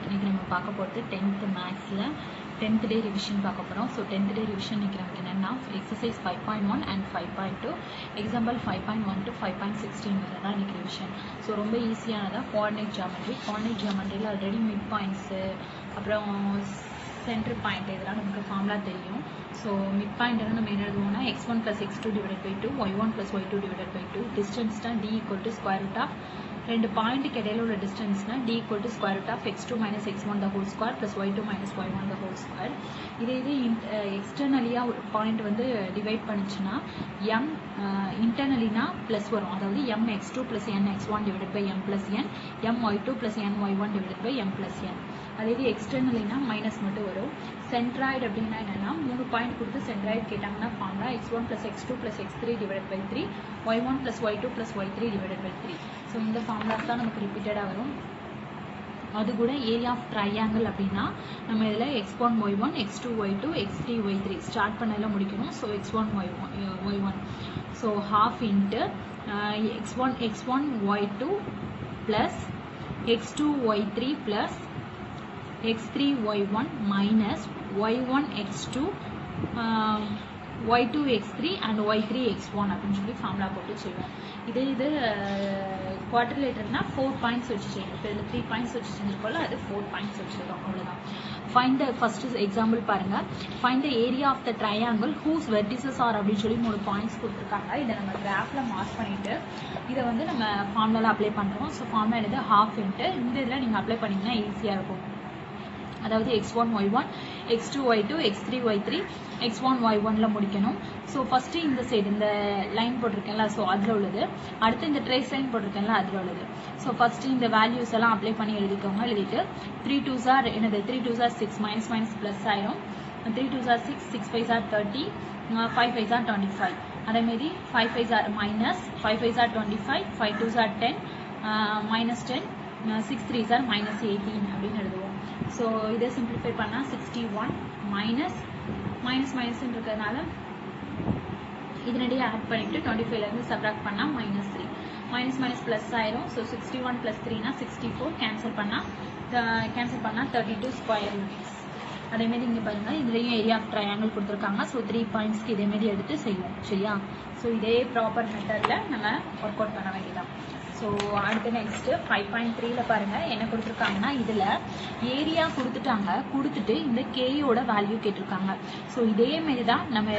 இன்னைக்கு நம்ம பார்க்க போகிறது 10th மேக்ஸில் 10th டே ரிவிஷன் பார்க்க போகிறோம். ஸோ 10th டே ரிவிஷன் இன்னைக்கு நமக்கு என்னென்னா எக்ஸசைஸ் 5.1 அண்ட் 5.2 எக்ஸாம்பிள் 5.1 to 5.16 தான் இன்னைக்கு ரிவிஷன். ஸோ ரொம்ப ஈஸியானதாக கோஆர்டினேட் ஜியாமெட்ரியில் ஆல்ரெடி மிட் பாயிண்ட்ஸு அப்புறம் சென்டர் பாயிண்ட் இதெல்லாம் நமக்கு ஃபார்முலா தெரியும். ஸோ மிட் பாயிண்ட் நம்ம என்ன எழுதுவோம்னா x1 plus x2 divided by 2 y1 plus y2 divided by 2 டிஸ்டன்ஸ்னா d equal to square root of ரெண்டு பாயிண்ட்டுக்கு இடையில உள்ள டிஸ்டன்ஸ்னா d equal to square root of x2 minus x1 the whole square plus y2 minus y1 the whole square. இது எக்ஸ்டர்னலியாக ஒரு point வந்து divide பண்ணிச்சுன்னா m இன்டர்னலினா plus வரும். அதாவது m x2 plus n x1 divided by m plus n m y2 plus n y1 divided by m plus n. அதே இது எக்ஸ்டர்னலினா minus மட்டும் வரும். Centroid அப்படின்னா என்னன்னா 3 பாயிண்ட் கொடுத்து சென்ட்ராய்டு கேட்டாங்கன்னா formula x1 plus x2 plus x3 divided by 3 y1 plus y2 plus y3 divided by 3. So இந்த formulas தான் நமக்கு ரிப்பீட்டடாக வரும். அது கூட ஏரியா ஆஃப் ட்ரையாங்கிள் அப்படின்னா நம்ம இதில் x1 y1 x2 y2 x3 y3 start பண்ணல முடிக்கணும். So x1 y1 so half into x1 y2 plus x2 y3 plus x3 y1 minus y1 x2 y2 x3 and y3 x1 அப்படின்னு சொல்லி formula போட்டு செய்வோம். இது குவாட்ரிலேட்டர்னா 4 பாயிண்ட்ஸ் வச்சு செய்யணும். இப்போ இதில் 3 பாயிண்ட்ஸ் வச்சு செஞ்சிருக்கோம்ல, அது 4 பாயிண்ட்ஸ் வச்சுருக்கோம், அவ்வளோதான். ஃபைண்ட் த ஃபர்ஸ்ட் எக்ஸாம்பிள் பாருங்க. Find the area of the triangle whose vertices are அப்படின்னு சொல்லி 3 பாயிண்ட்ஸ் கொடுத்துருக்காங்க. இதை நம்ம கிராஃப்ல மார்க் பண்ணிட்டு இதை வந்து நம்ம ஃபார்முலாவில் அப்ளை பண்ணுறோம். ஸோ ஃபார்முலா எடுத்து ஹாஃப் இன்ட்டு இந்த இதில் நீங்கள் அப்ளை பண்ணிங்கன்னா ஈஸியாக இருக்கும். அதாவது x1 y1 x2 y2 x3 y3 x1 y1ல முடிக்கணும். ஸோ ஃபர்ஸ்ட் இந்த சைடு இந்த லைன் போட்டிருக்கேன்ல, ஸோ அதில் உள்ளது. அடுத்து இந்த ட்ரேஸ் லைன் போட்டிருக்கேன்ல, அதில் உள்ளது. ஸோ ஃபர்ஸ்ட் இந்த வேல்யூஸ் எல்லாம் அப்ளை பண்ணி எழுதிக்கோங்க. எழுதிட்டு 3 2s are என்னது 3 2s are 6 minus minus plus ஆயிரும். 3 2s are 6 6 5s are 30 5 5s are 25. அதேமாரி 5 5s are minus 5 5s are 25 5 2s are 10 minus 10 6 3s are minus 18 அப்படின்னு எழுதுவோம். ஸோ இதை சிம்பிளிஃபை பண்ணால் 61 மைனஸ் இருக்கிறதுனால இதனடியே ஆட் பண்ணிவிட்டு 25லேருந்து சப்ராக்ட் பண்ணால் மைனஸ் 3 மைனஸ் ப்ளஸ் ஆயிரும். ஸோ 61 + 3னா 64 கேன்சல் பண்ணால் 32 ஸ்கொயர் ரூட்ஸ். அதேமாரி இங்கே பாருங்கள், இதுலேயும் ஏரியா ஆஃப் ட்ரையாங்கிள் கொடுத்துருக்காங்க. ஸோ 3 பாயிண்ட்ஸ்க்கு இதேமாரி எடுத்து செய்வோம், சரியா? ஸோ இதே ப்ராப்பர் மெத்தடில் நம்ம ஒர்க் அவுட் பண்ண வேண்டியதான். ஸோ அடுத்து நெக்ஸ்ட்டு 5.3ல பாருங்கள் என்ன கொடுத்துருக்காங்கன்னா, இதில் ஏரியா கொடுத்துட்டு இந்த கேயோட வேல்யூ கேட்டிருக்காங்க. ஸோ இதேமாரி தான் நம்ம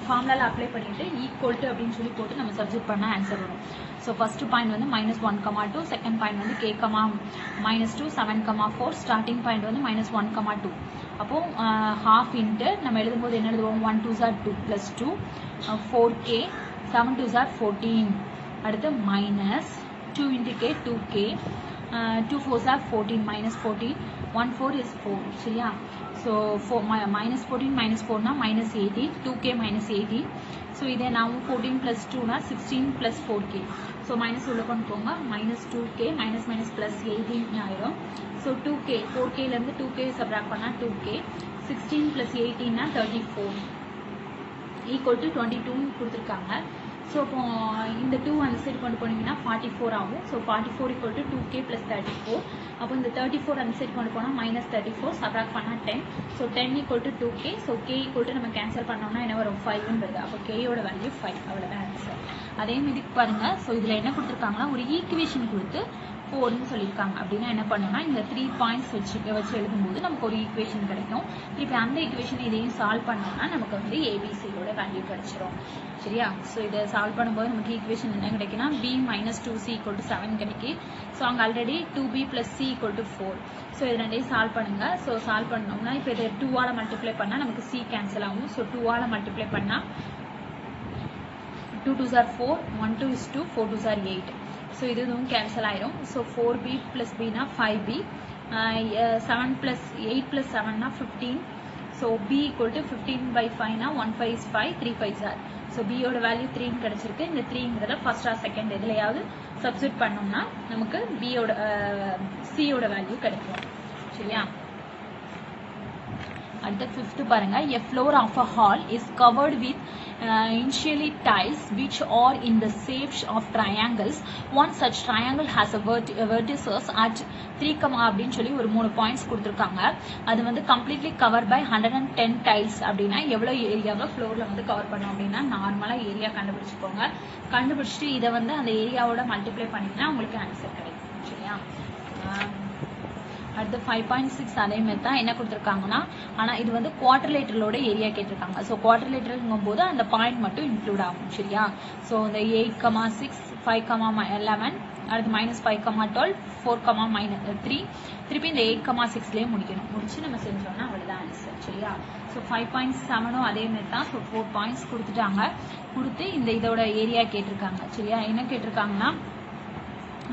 ஃபார்முலாவில் அப்ளை பண்ணிவிட்டு ஈக்குவல் டு அப்படின்னு சொல்லி போட்டு நம்ம சப்ஸ்டிட் பண்ணால் ஆன்சர் வரும். ஸோ ஃபஸ்ட்டு பாயிண்ட் வந்து -1, 2 செகண்ட் பாயிண்ட் வந்து k, -2 7, 4 ஸ்டார்டிங் பாயிண்ட் வந்து -1, 2. அப்போது ஹாஃப் இன்ட்டு நம்ம எழுதும்போது என்ன எழுதுவோம் 1 2s are 2 + 2 4k 7 2s are 14. அடுத்து minus 2 × k 2k 2 4s are 14 -14 1 4 is 4, சரியா? So -14 -4னா -18 2k -18. ஸோ இதே நான் 14 + 2னா 16 + 4k. ஸோ மைனஸ் உள்ள கொண்டு போங்க, -2k +18 ஆயிரும். ஸோ 2k 4kலேருந்து 2k சப்ராக்ட் பண்ணால் 2k 16 + 18னா 34 ஈக்குவல் டு 22 கொடுத்துருக்காங்க. ஸோ இப்போ இந்த 2 அந்த சைடு கொண்டு போனீங்கன்னா 44 ஆகும். So 44 equal to 2k + 34. அப்போ இந்த 34 அந்த சைடு கொண்டு போனால் -34 சப்ராக்ட் பண்ணால் 10. So 10 equal to 2k. So k equal to நம்ம கேன்சல் பண்ணோம்னா என்ன வரும் 5ன்னு வருது. அப்போ கேயோட வேல்யூ 5, அவ்வளோதான் ஆன்சர். அதே மாதிரி பாருங்கள், ஸோ இதில் என்ன கொடுத்துருக்காங்கன்னா ஒரு ஈக்குவேஷன் கொடுத்து 4ன்னு சொல்லியிருக்காங்க. அப்படின்னா என்ன பண்ணோம்னா இந்த 3 பாயிண்ட்ஸ் வச்சு எழுதும்போது நமக்கு ஒரு ஈக்குவேஷன் கிடைக்கும். திருப்பி அந்த ஈக்குவேஷன் இதையும் சால்வ் பண்ணோம்னா நமக்கு வந்து ஏபிசியோட வேல்யூ கிடைச்சிரும், சரியா? ஸோ இதை சால்வ் பண்ணும்போது நமக்கு ஈக்குவேஷன் என்ன கிடைக்குன்னா b - 2c = 7 கிடைக்கும். ஸோ அங்கே ஆல்ரெடி 2b + c = 4. ஸோ இது ரெண்டையும் சால்வ் பண்ணுங்க. ஸோ சால்வ் பண்ணோம்னா இப்போ இதை 2ஆல் மல்டிப்ளை பண்ணால் நமக்கு c கேன்சல் ஆகும். ஸோ 2ஆல் மல்டிப்ளை பண்ணால் 2 2s are 4 1 2 is 2 4 2s are 8. So இதுவும் கேன்சல் ஆயிரும். So 4b + bனா 5b 7 + 8 + 7னா 15. So b = 15/5னா 1 5 is 5 3 5s are. So பியோட வேல்யூ 3ன்னு கிடச்சிருக்கு. இந்த 3ங்கிறத ஃபர்ஸ்ட் ஆர் செகண்ட் எதுலையாவது சப்ஸ்டிட் பண்ணோம்னா நமக்கு சியோட வேல்யூ கிடைக்கும், சரியா? அடுத்த 5th பாருங்க a floor of a hall is covered with initially tiles which are in the shapes of triangles. One such triangle has a vertices at 3, அப்படின்னு சொல்லி ஒரு 3 பாயிண்ட்ஸ் கொடுத்துருக்காங்க. அது வந்து கம்ப்ளீட்லி கவர் பை 110 டைல்ஸ் அப்படின்னா எவ்வளோ ஏரியாவை ஃப்ளோரில் வந்து கவர் பண்ணோம் அப்படின்னா நார்மலாக ஏரியா கண்டுபிடிச்சிக்கோங்க. கண்டுபிடிச்சிட்டு இதை வந்து அந்த ஏரியாவோட மல்டிப்ளை பண்ணிங்கன்னா உங்களுக்கு ஆன்சர் கிடைக்கும். சரியா? அடுத்து 5.6 அதே மாதிரி தான் என்ன கொடுத்துருக்காங்கன்னா, ஆனால் இது வந்து குவார்டர்லேட்டரோட ஏரியா கேட்டிருக்காங்க. ஸோ குவார்டர்லேட்டருங்கும் போது அந்த பாயிண்ட் மட்டும் இன்க்ளூட் ஆகும். சரியா? ஸோ இந்த 8,6 5,11 அடுத்து -5,12 4,-3 திருப்பி இந்த 8,6லேயே முடிக்கணும். முடிச்சு நம்ம செஞ்சோம்னா அவ்வளோதான் ஆன்சர். சரியா? ஸோ 5.7 அதே மாதிரி தான். ஸோ 4 பாயிண்ட்ஸ் கொடுத்துட்டாங்க. கொடுத்து இந்த இதோட ஏரியா கேட்டிருக்காங்க. சரியா? என்ன கேட்டிருக்காங்கன்னா,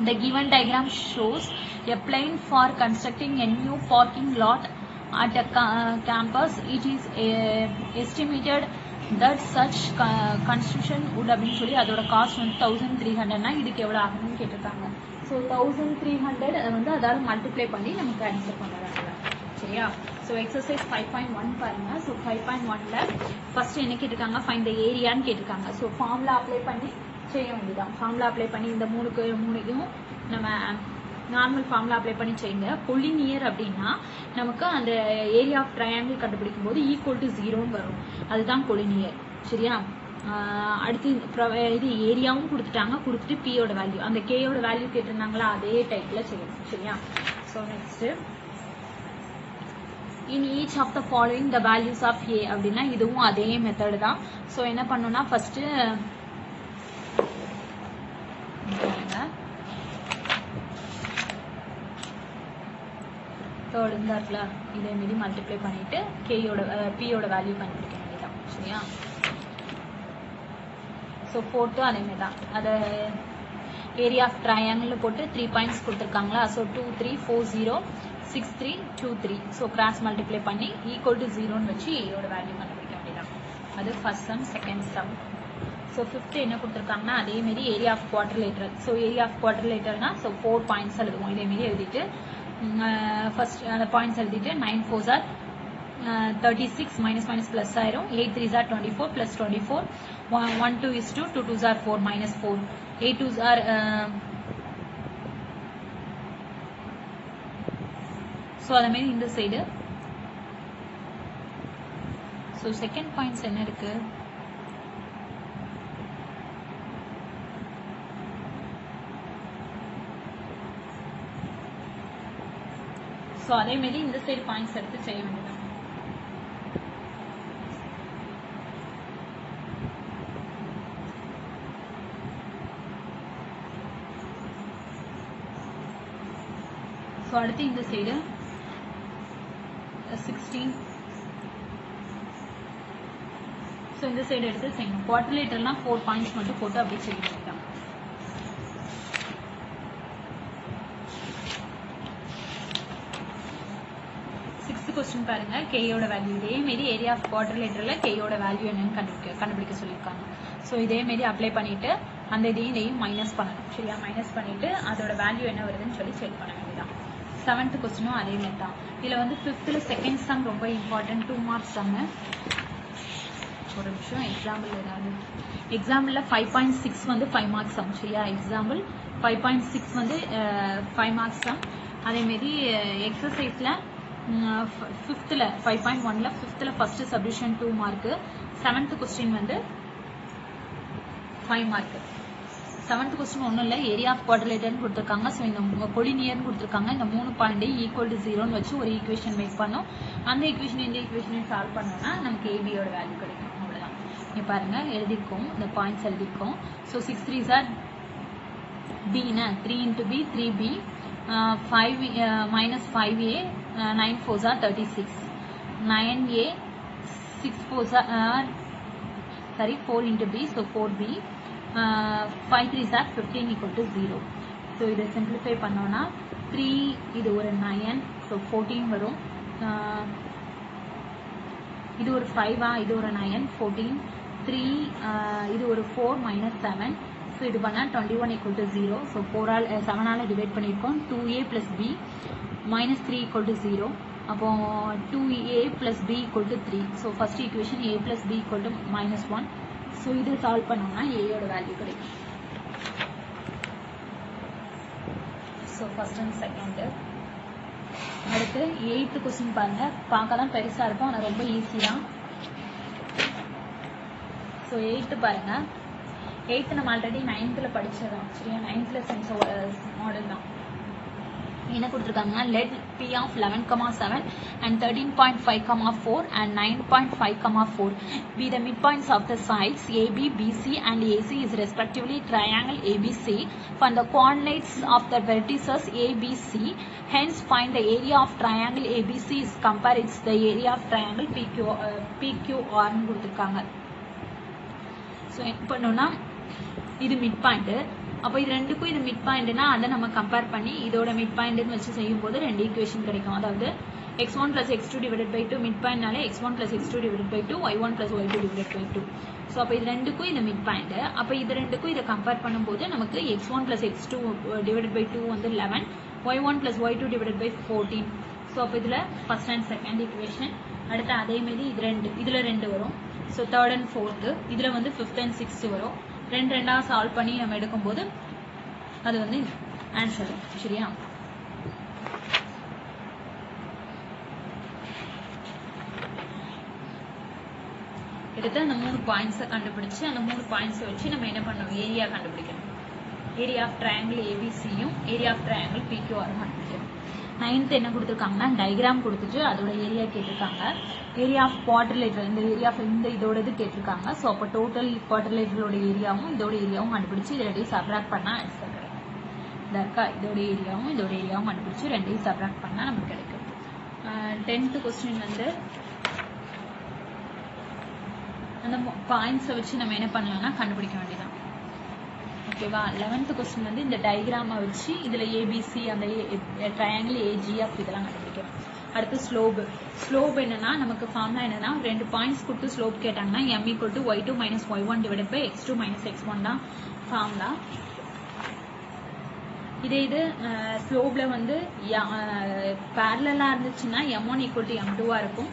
the given diagram shows a plan for constructing a new parking lot at a campus. It is estimated that such construction would அப்படின்னு சொல்லி அதோட காஸ்ட் வந்து 1,300னா இதுக்கு எவ்வளோ ஆகும்னு கேட்டிருக்காங்க. ஸோ 1,300 வந்து அதாவது மல்டிப்ளை பண்ணி நமக்கு ஆன்சர் பண்ணுறாங்க. சரியா? ஸோ எக்ஸசைஸ் 5.1 பாருங்க. ஸோ 5.1ல ஃபர்ஸ்ட் என்ன கேட்டிருக்காங்க, ஃபைண்ட் த ஏரியான்னு கேட்டிருக்காங்க. ஸோ ஃபார்முலா அப்ளை பண்ணி செய்ய வேண்டியதான். ஃபார்முலா அப்ளை பண்ணி இந்த மூணுக்கும் நம்ம நார்மல் ஃபார்முலா அப்ளை பண்ணி செய்யுங்க. கொலினியர் அப்படின்னா நமக்கு அந்த ஏரியா ஆஃப் ட்ரையாங்கிள் கண்டுபிடிக்கும் போது ஈக்குவல் டு 0ன்னு வரும். அதுதான் கொலினியர். சரியா? அடுத்து இது ஏரியாவும் கொடுத்துட்டாங்க. கொடுத்துட்டு பியோட வேல்யூ, அந்த கேயோட வேல்யூ கேட்டிருந்தாங்களா அதே டைப்ல செய்யணும். சரியா? So next in each of the following the values of a அப்படின்னா இதுவும் அதே மெத்தட் தான். ஸோ என்ன பண்ணணும்னா ஃபர்ஸ்ட் தேர்ட் இருந்தார்ல இதே மாரி மல்டிப்ளை பண்ணிட்டு கேயோட பியோட வேல்யூ கண்டுபிடிக்க வேண்டியதான். சரியா? ஸோ 4th அதே மாதிரி தான். அதை ஏரியா ஆஃப் ட்ரையாங்கிள் போட்டு 3 பாயிண்ட்ஸ் கொடுத்துருக்காங்களா. ஸோ 2 3 4 0 6 3 2 3. ஸோ கிராஸ் மல்டிப்ளை பண்ணி ஈக்குவல் டு 0ன்னு வச்சு ஏயோட வேல்யூ கண்டுபிடிக்க வேண்டியதான். அது first sum. Second sum. So 5th என்ன கொடுத்துருக்காங்கன்னா அதேமாரி area of quadrilateral. So area of குவார்டர்லேட்டர்னா ஸோ 4 பாயிண்ட்ஸ் எழுதுவோம். இதேமாரி எழுதிட்டு ஃபர்ஸ்ட் அந்த பாயிண்ட்ஸ் எழுதிட்டு 9 4s are 36 மைனஸ் ப்ளஸ் ஆயிரும். 8 3s are 24 plus 24 1 2 is 2 2 2s are 4 minus 4 8 2s are so அதேமாரி இந்த சைடு. ஸோ செகண்ட் பாயிண்ட்ஸ் என்ன இருக்கு, ஸோ அதேமாரி இந்த சைடு பாயிண்ட்ஸ் எடுத்து செய்ய வேண்டியது. ஸோ அடுத்து இந்த சைடு 16. ஸோ இந்த சைடு எடுத்து செய்யணும். குவார்டர்லேட்டர்லாம் 4 பாயிண்ட்ஸ் மட்டும் போட்டு அப்படியே செய்ய வேண்டியதான். क्वेश्चन பாருங்க. கேயோட வேல்யூ இதே மாரி ஏரியா ஆஃப் குவார்டர்லேட்டர்ல கேயோட வேல்யூ என்னன்னு கண்டுபிடிக்க சொல்லியிருக்காங்க. ஸோ இதே மாரி அப்ளை பண்ணிட்டு அந்த இதையும் மைனஸ் பண்ணணும். சரியா? மைனஸ் பண்ணிட்டு அதோட வேல்யூ என்ன வருதுன்னு சொல்லி செக் பண்ண வேண்டியதான். 7th கொஸ்டினும் அதே மாதிரி தான். இதில் வந்து 5th செகண்ட் சம் ரொம்ப இம்பார்ட்டன்ட், 2 மார்க்ஸ் சம்மு. ஒரு நிமிஷம் எக்ஸாம்பிள் ஏதாவது எக்ஸாம்பிளில் 5.6 வந்து 5 மார்க்ஸ் சம். சரியா? எக்ஸாம்பிள் 5.6 வந்து 5 மார்க்ஸ் சம். அதேமாரி எக்ஸசைஸில் 5th 5.1ல 5th first subdivision 2 mark. 7th question வந்து 5 மார்க்கு. 7th கொஸ்டின் ஒன்றும் இல்லை, ஏரியா ஆஃப் குவார்டர்லேட்டர்னு கொடுத்துருக்காங்க. ஸோ இந்த கொலினியர்னு கொடுத்துருக்காங்க. இந்த 3 பாயிண்ட்டையும் ஈக்குவல் டு 0ன்னு வச்சு ஒரு ஈக்குவேஷன் மேக் பண்ணோம். அந்த ஈக்குவேஷன் இந்த ஈக்குவேஷனையும் சால்வ் பண்ணோம்னா நமக்கு ஏபியோட வேல்யூ கிடைக்கும். அவ்வளோதான். இங்கே பாருங்க எழுதிருக்கோம், இந்த பாயிண்ட்ஸ் எழுதிருக்கோம். So 6 3s are B, 3 into B 3B, 5 minus 5A, 9 4s are 36, 9A, 6 4s are 4 into B, so 4B, 5 3s are 15 equal to 0. So இதை simplify பண்ணோம்னா 3 இது ஒரு 9, so 14 வரும். இது ஒரு 5 இது ஒரு 9 14, 3 இது ஒரு 4 minus 7, so இது பண்ணா 21 equal to 0. so 7 ஆல டிவைட் பண்ணியிருக்கோம். 2A plus B minus 3 equal to 0. அப்போ 2a plus b equal to 3. So first equation a plus b equal to -1. So இது சால்வ் பண்ணோம்னா ஏயோட வேல்யூ கிடைக்கும். So first and second. அடுத்து 8th question பாருங்க. பார்க்க தான் பெருசா இருக்கும், ஆனால் ரொம்ப ஈஸி தான். ஸோ 8th பாருங்க. 8th நம்ம ஆல்ரெடி 9th படிச்சதான். சரியா, 9th சென்ஸ் மாடல் தான். என்ன கொடுத்துருக்காங்க, let p of 11,7 and 13.5,4 and 9.5,4 be the midpoints of the sides AB, BC and AC is respectively triangle ABC from the coordinates of the vertices ABC. Hence find the area of triangle ABC is compared it's the area of triangle PQR னு கொடுத்துருக்காங்க. So என்ன பண்ணோம்னா இது mid point. அப்போ இது ரெண்டுக்கும் இது mid பாயிண்ட்னா அதை நம்ம கம்பேர் பண்ணி இதோட மிட் பாயிண்ட்னு வச்சு செய்யும் போது ரெண்டு ஈக்குவேஷன் கிடைக்கும். அதாவது x1 plus x2 divided by 2 mid பாயிண்ட்னாலே x1 plus x2 divided by 2 y1 plus y2 divided by 2. So அப்போ இது ரெண்டுக்கும் இது மிட் பாயிண்ட். அப்போ இது ரெண்டுக்கும் இதை கம்பேர் பண்ணும்போது நமக்கு x1 plus x2 divided by 2 வந்து 11, y1 plus y2 divided by 14. So அப்போ இதில் ஃபர்ஸ்ட் அண்ட் செகண்ட் ஈக்குவேஷன். அடுத்து அதே மாதிரி இதில் ரெண்டு வரும். So third and fourth. இதில் வந்து ஃபிஃப்த் அண்ட் சிக்ஸ்த்து வரும். ரெண்டாக சால்வ் பண்ணி நம்ம எடுக்கும்போது அது வந்து ஆன்சர். சரியா, எடுத்து அந்த 3 பாயிண்ட்ஸை கண்டுபிடிச்சு அந்த 3 பாயிண்ட்ஸை வச்சு நம்ம என்ன பண்ணணும், ஏரியா கண்டுபிடிக்கணும். ஏரியா ஆஃப் ட்ரையாங்கிள் ஏபிசியும் ஏரியா ஆஃப் ட்ரையாங்கிள் பிக்யூஆரும் கண்டுபிடிக்கணும். 9th என்ன கொடுத்துருக்காங்கன்னா டயக்ராம் கொடுத்துட்டு அதோட ஏரியா கேட்டிருக்காங்க. ஏரியா ஆஃப் குவாட்ரிலேட்டர் இந்த ஏரியா ஆஃப் இதோட இது கேட்டிருக்காங்க. ஸோ அப்போ டோட்டல் குவாட்ரிலேட்டரோட ஏரியாவும் இதோட ஏரியாவும் கண்டுபிடிச்சு இது ரெண்டையும் சப்ராக்ட் பண்ணால் ஆன்சர் கிடைக்கும். இந்த இருக்கா, இதோட ஏரியாவும் கண்டுபிடிச்சு ரெண்டையும் சப்ராக்ட் பண்ணால் நமக்கு கிடைக்கும். 10th கொஸ்டின் வந்து அந்த பாயிண்ட்ஸை வச்சு நம்ம என்ன பண்ணலாம்னா கண்டுபிடிக்க வேண்டியதான். ஓகேவா. 11th கொஸ்டின் வந்து இந்த டயக்ராமை வச்சு இதில் ஏபிசி அந்த ட்ரையாங்கிள் ஏஜிஎஃப் இதெல்லாம் கண்டுபிடிக்கிறோம். அடுத்து ஸ்லோப் என்னன்னா நமக்கு ஃபார்முலா என்னன்னா 2 பாயிண்ட்ஸ் கொடுத்து ஸ்லோப் கேட்டாங்கன்னா m equal to y2 minus y1 divided by x2 minus x1 தான் ஃபார்முலா. இது ஸ்லோப்ல வந்து பேரலா இருந்துச்சுன்னா m1 equal to m2 இருக்கும்.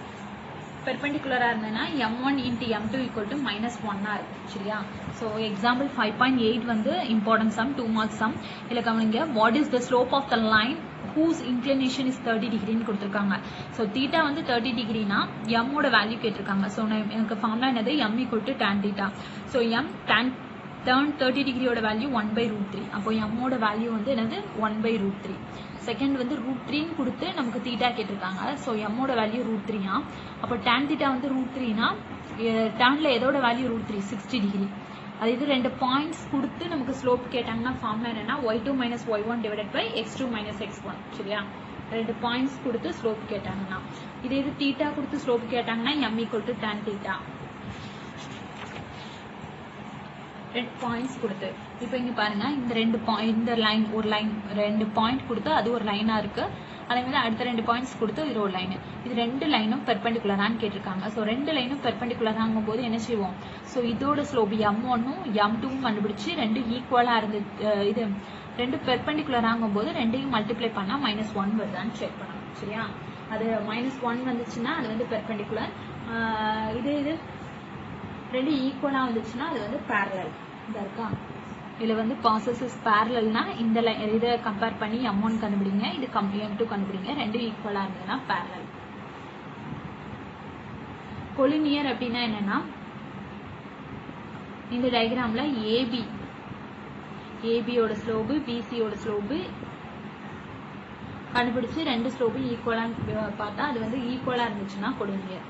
பெர்பெண்டிகுலரா இருந்ததுன்னா m1 into m2 equal to -1 இருக்கும். சரியா. ஸோ எக்ஸாம்பிள் 5.8 வந்து இம்பார்ட்டன்ட் சம், 2 மார்க்ஸ் சம். இதில் கவனிங்க, what is the slope of the line whose inclination is 30 டிகிரின்னு கொடுத்துருக்காங்க. ஸோ தீட்டா வந்து 30 டிகிரினா எம்மோட வேல்யூ கேட்டிருக்காங்க. ஸோ எனக்கு ஃபார்முலா என்னது, m equal to tan தீட்டா. ஸோ m tan 30 டிகிரியோட வேல்யூ 1/√3. அப்போ எம்மோட வேல்யூ வந்து என்னது 1/√3. செகண்ட் வந்து √3ன்னு கொடுத்து நமக்கு தீட்டா கேட்டிருக்காங்க. ஸோ எம்மோட வேல்யூ √3னா அப்போ tan தீட்டா வந்து √3னா டேன்ல எதோட வேல்யூ √3 60 டிகிரி. அது இது 2 பாயிண்ட்ஸ் கொடுத்து நமக்கு ஸ்லோப் கேட்டாங்கன்னா ஃபார்முலா என்னன்னா y2 minus y1 divided by x2 minus x1. சரியா, 2 பாயிண்ட்ஸ் கொடுத்து ஸ்லோப் கேட்டாங்கன்னா. இது தீட்டா கொடுத்து ஸ்லோப் கேட்டாங்கன்னா m equal to tan theta. 2 points கொடுத்து இப்போ இங்க பாருங்க, இந்த லைன் ஒரு லைன் 2 பாயிண்ட் கொடுத்து அது ஒரு லைனா இருக்கு. அதே மாதிரி அடுத்த 2 பாயிண்ட்ஸ் கொடுத்து இது ஒரு லைன். இது 2 லைனும் பெர்பெண்டிகுலரான்னு கேட்டிருக்காங்க. ஸோ 2 லைனும் பெர்பெண்டிகுலர் ஆகும் போது என்ன செய்வோம், ஸோ இதோட ஸ்லோப் m1ம் m2ம் கண்டுபிடிச்சு 2 ஈக்குவலா இருந்து இது 2 பெர்பெண்டிகுலர் ஆகும் போது 2ஐயும் மல்டிப்ளை பண்ணா -1 வருதான்னு செக் பண்ணணும். சரியா, அது -1 வந்துச்சுன்னா அது வந்து பெர்பெண்டிகுலர். இது 2 ஈக்குவலா வந்துச்சுன்னா அது வந்து பேரலல். இதா இருக்கா, இதுல வந்து பாசஸ் பேரலல்னா இந்த இதை கம்பேர் பண்ணி m1 கண்டுபிடிங்க, இது m2 கண்டுபிடிங்க. 2 ஈக்குவலா இருந்ததுன்னா பேரலல். கொலினியர் அப்படின்னா என்னன்னா இந்த டயக்ராம்ல ஏபியோட ஸ்லோப் பிசியோட ஸ்லோப் கண்டுபிடிச்சு 2 ஸ்லோப் ஈக்குவலா பார்த்தா அது வந்து ஈக்குவலா இருந்துச்சுன்னா கொலினியர்.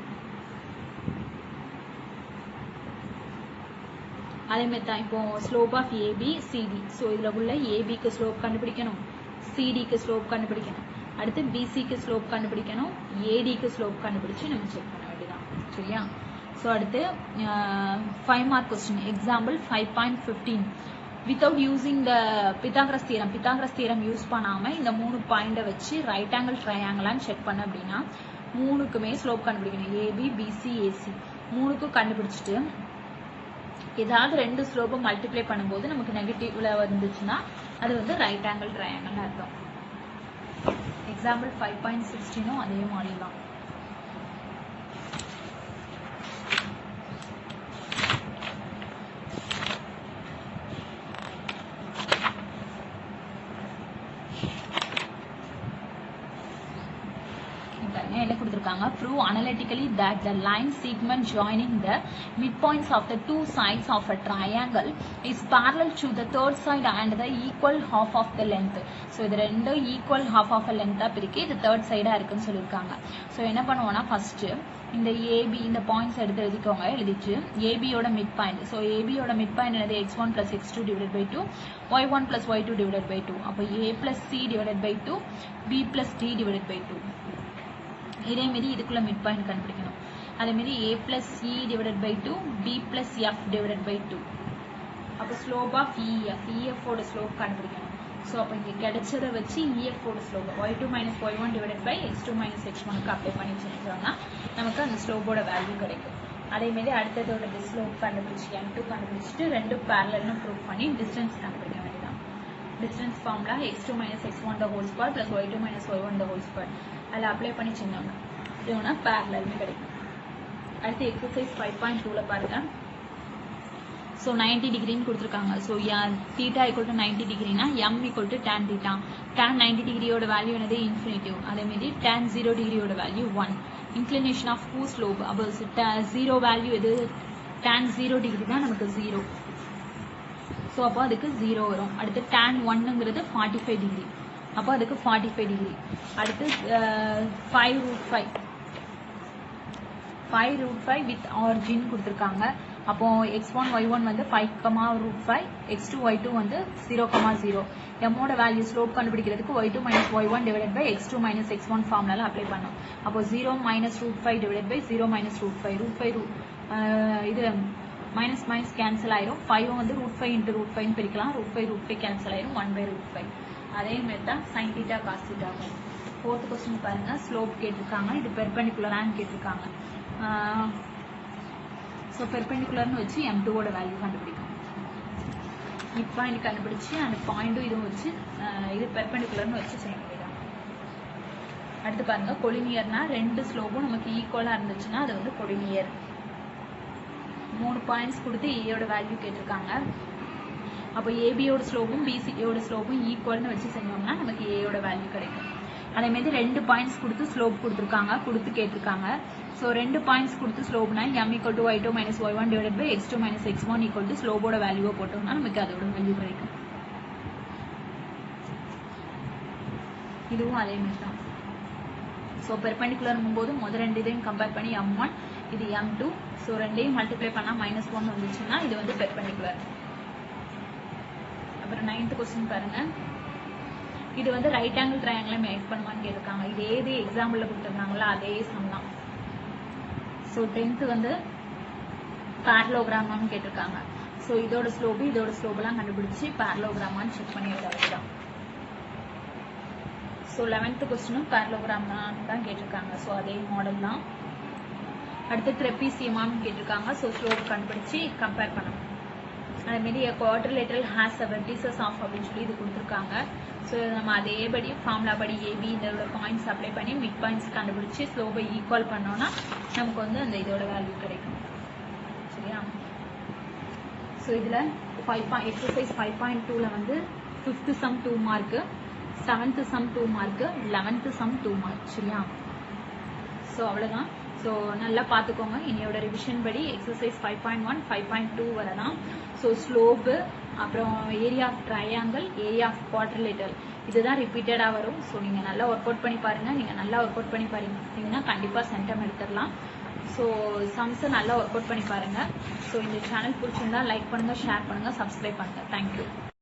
அதே மாதிரி தான் இப்போ slope of AB CD. So இதில் உள்ள ஏபிக்கு ஸ்லோப் கண்டுபிடிக்கணும், சிடிக்கு ஸ்லோப் கண்டுபிடிக்கணும், அடுத்து பிசிக்கு ஸ்லோப் கண்டுபிடிக்கணும், ஏடிக்கு ஸ்லோப் கண்டுபிடிச்சு நம்ம செக் பண்ண வேண்டியதான். சரியா. ஸோ அடுத்து 5 mark question. Example 5.15. Without using the Pythagoras theorem use பண்ணாமல் இந்த 3 பாயிண்டை வச்சு ரைட் ஆங்கிள் ட்ரையாங்கிளான்னு செக் பண்ண அப்படின்னா 3க்குமே ஸ்லோப் கண்டுபிடிக்கணும். ஏபி பிசி ஏசி 3க்கும் கண்டுபிடிச்சிட்டு ஏதாவது 2 ஸ்லோப்பை மல்டிப்ளை பண்ணும்போது நமக்கு நெகட்டிவ்ல வந்துச்சுன்னா அது வந்து ரைட் ஆங்கிள் ட்ரையாங்கிள் அர்த்தம். எக்ஸாம்பிள் 5.16 அதே மாதிரி தான். என்ன கொடுத்திருக்காங்க, prove analytically that the line segment joining the midpoints of the two sides of a triangle is parallel to the third side and the equal half of the length. So இது ரெண்டு equal half of a length பிரிக்கி இது third side இருக்குன்னு சொல்லியிருக்காங்க. So என்ன பண்ணுவோம்னா first இந்த AB இந்த points எடுத்து எழுதிக்கோங்க. எழுதிட்டு AB யோட மிட் பாயிண்ட், ஸோ AB யோட மிட் பாயிண்ட் என்னது x1 plus x2 divided by 2, y1 plus y2 divided by 2. அப்போ a plus c divided by 2, b plus d divided by 2. இதே மாதிரி இதுக்குள்ள மிட் பாயிண்ட் கண்டுபிடிக்கணும். அதே மாதிரி a plus c divided by 2, b plus f divided by 2. அப்போ slope of EF ஓட slope கண்டுபிடிக்கணும். ஸோ அப்போ இங்கே கிடைச்சதை வச்சு EF ஓட slope y2 minus y1 divided by x2 minus x1க்கு அப்ளை பண்ணி செஞ்சோம்னா நமக்கு அந்த ஸ்லோப்போட வேல்யூ கிடைக்கும். அதே மாதிரி அடுத்ததோட ஸ்லோப் கண்டுபிடிச்சி M2 கண்டுபிடிச்சிட்டு ரெண்டு பேரலல்னு ப்ரூவ் பண்ணி டிஸ்டன்ஸ் கண்டுபிடிக்க வேண்டியதான். Distance formula x2 minus x1 the whole square plus y2 minus y1 the whole square அதில் அப்ளை பண்ணி செஞ்சோம்னா இதுனா பேரலல்னு கிடைக்கும். அடுத்து எக்ஸசைஸ் 5.2ல பாருங்க. ஸோ 90 டிகிரின்னு கொடுத்துருக்காங்க. ஸோ தீட்டா ஈக்குவல் டு 90 டிகிரினா m equal to tan theta. Tan 90 டிகிரியோட வேல்யூ என்னது இன்ஃபினிட்டிவ். அதேமாதிரி டேன் 0 டிகிரியோட value 1. Inclination of who slope அப்போ 0 வேல்யூ எது, டேன் 0 டிகிரி தான் நமக்கு 0. ஸோ அப்போ அதுக்கு 0 வரும். அடுத்து டேன் 1ங்கிறது 45 டிகிரி, அப்போ அதுக்கு 45 டிகிரி. அடுத்து 5√5 வித் ஆர்ஜின் கொடுத்துருக்காங்க. அப்போ x1 y1 வந்து 5,√5, x2 y2 வந்து 0,0. எம்மோட வேல்யூ ஸ்லோப் கண்டுபிடிக்கிறதுக்கு y2 minus y1 divided by x2 minus x1 ஃபார்முலால அப்ளை பண்ணோம். அப்போ 0 minus √5 divided by 0 minus √5. இது மைனஸ் மைனஸ் கேன்சல் ஆயிரும். 5 வந்து √5 into √5 பிரிக்கலாம். √5 கேன்சல் ஆயிரும். 1/√5. அதே மாதிரி தான் sin θ cos θ. ஃபோர்த் கொஸ்டின் பாருங்க. ஸ்லோப் கேட்டிருக்காங்க, இது பெர்பெண்டிகுலரான்னு கேட்டிருக்காங்க. ஸோ பெர்பெண்டிகுலர்னு வச்சு M2 ஓட வேல்யூ கண்டுபிடிக்கும். மிட் பாயிண்ட் கண்டுபிடிச்சு அந்த பாயிண்ட்டும் இதுவும் வச்சு இது பெர்பெண்டிகுலர்னு வச்சு செய்ய வேண்டியதான். அடுத்து பாருங்க, கொலினியர்னா ரெண்டு ஸ்லோப்பும் நமக்கு ஈக்குவலாக இருந்துச்சுன்னா அது வந்து கொலினியர். 3 பாயிண்ட்ஸ் கொடுத்து ஏயோட வேல்யூ கேட்டிருக்காங்க. அப்போ ஏபியோட ஸ்லோப்பும் பிசியோட ஸ்லோப்பும் ஈக்குவல்னு வச்சு செஞ்சோம்னா நமக்கு ஏயோட வேல்யூ கிடைக்கும். அதே மாதிரி 2 பாயிண்ட்ஸ் கொடுத்து ஸ்லோப் கொடுத்துருக்காங்க, கொடுத்து கேட்டிருக்காங்க. ஸோ 2 பாயிண்ட்ஸ் கொடுத்து ஸ்லோப்னா m equal to y2 minus y1 divided by x2 minus x1 equal to ஸ்லோப்போட வேல்யூவை போட்டோம்னா நமக்கு அதோட வேல்யூ கிடைக்கும். இதுவும் அதே மாதிரி தான். ஸோ பெர்பெண்டிகுலர்ங்கும் போது முதல் ரெண்டு இதையும் கம்பேர் பண்ணி m1 இது m2. ஸோ ரெண்டையும் மல்டிப்ளை பண்ணால் -1 வந்துச்சுன்னா இது வந்து பெர்பெண்டிகுலர். அப்புறம் 9th கொஸ்டின் பாருங்க. இது வந்து ரைட் ஆங்கிள் ட்ரையாங்கிளை மேக் பண்ணுவான்னு கேட்டிருக்காங்க. இதே எக்ஸாம்பிளில் கொடுத்துருந்தாங்களா அதே சம் தான். ஸோ 10th வந்து பேரலோகிராமான்னு கேட்டிருக்காங்க. ஸோ இதோட ஸ்லோப்லாம் கண்டுபிடிச்சி பேரலோகிராமான்னு செக் பண்ணி எழுதான். ஸோ 11th கொஸ்டினும் பேரலோகிராமான்னு தான் கேட்டிருக்காங்க. ஸோ அதே மாடல் தான். அடுத்து ட்ரெபீசியமான்னு கேட்டிருக்காங்க. ஸோ ஸ்லோப் கண்டுபிடிச்சி கம்பேர் பண்ணணும். அதேமாரி quadrilateral has a vertices of அப்படின்னு சொல்லி இது கொடுத்துருக்காங்க. ஸோ நம்ம அதேபடி ஃபார்முலா படி ஏபி இதோட பாயிண்ட்ஸ் அப்ளை பண்ணி மிட் பாயிண்ட்ஸ் கண்டுபிடிச்சி ஸ்லோபை ஈக்குவல் பண்ணோன்னா நமக்கு வந்து அந்த இதோட வேல்யூ கிடைக்கும். சரியா? ஸோ இதில் எக்ஸசைஸ் 5.2ல வந்து 5th sum 2 mark, 7th sum 2 mark, 11th sum 2 mark. சரியா? ஸோ அவ்வளோதான். ஸோ நல்லா பார்த்துக்கோங்க. என்னையோட ரிவிஷன் படி எக்ஸசைஸ் 5.1 5.2 வரதான். ஸோ ஸ்லோப்பு, அப்புறம் area of triangle, area of quadrilateral இதுதான் ரிப்பீட்டடாக வரும். ஸோ நீங்கள் நல்லா ஒர்க் அவுட் பண்ணி பாருங்கள். நீங்கள் நல்லா ஒர்க் அவுட் பண்ணி பாருங்கன்னா கண்டிப்பாக சென்டம் எடுத்துடலாம். ஸோ சம்ஸை நல்லா ஒர்க் அவுட் பண்ணி பாருங்கள். ஸோ இந்த சேனல் பிடிச்சிருந்தா லைக் பண்ணுங்கள், ஷேர் பண்ணுங்கள், சப்ஸ்கிரைப் பண்ணுங்கள். தேங்க்யூ.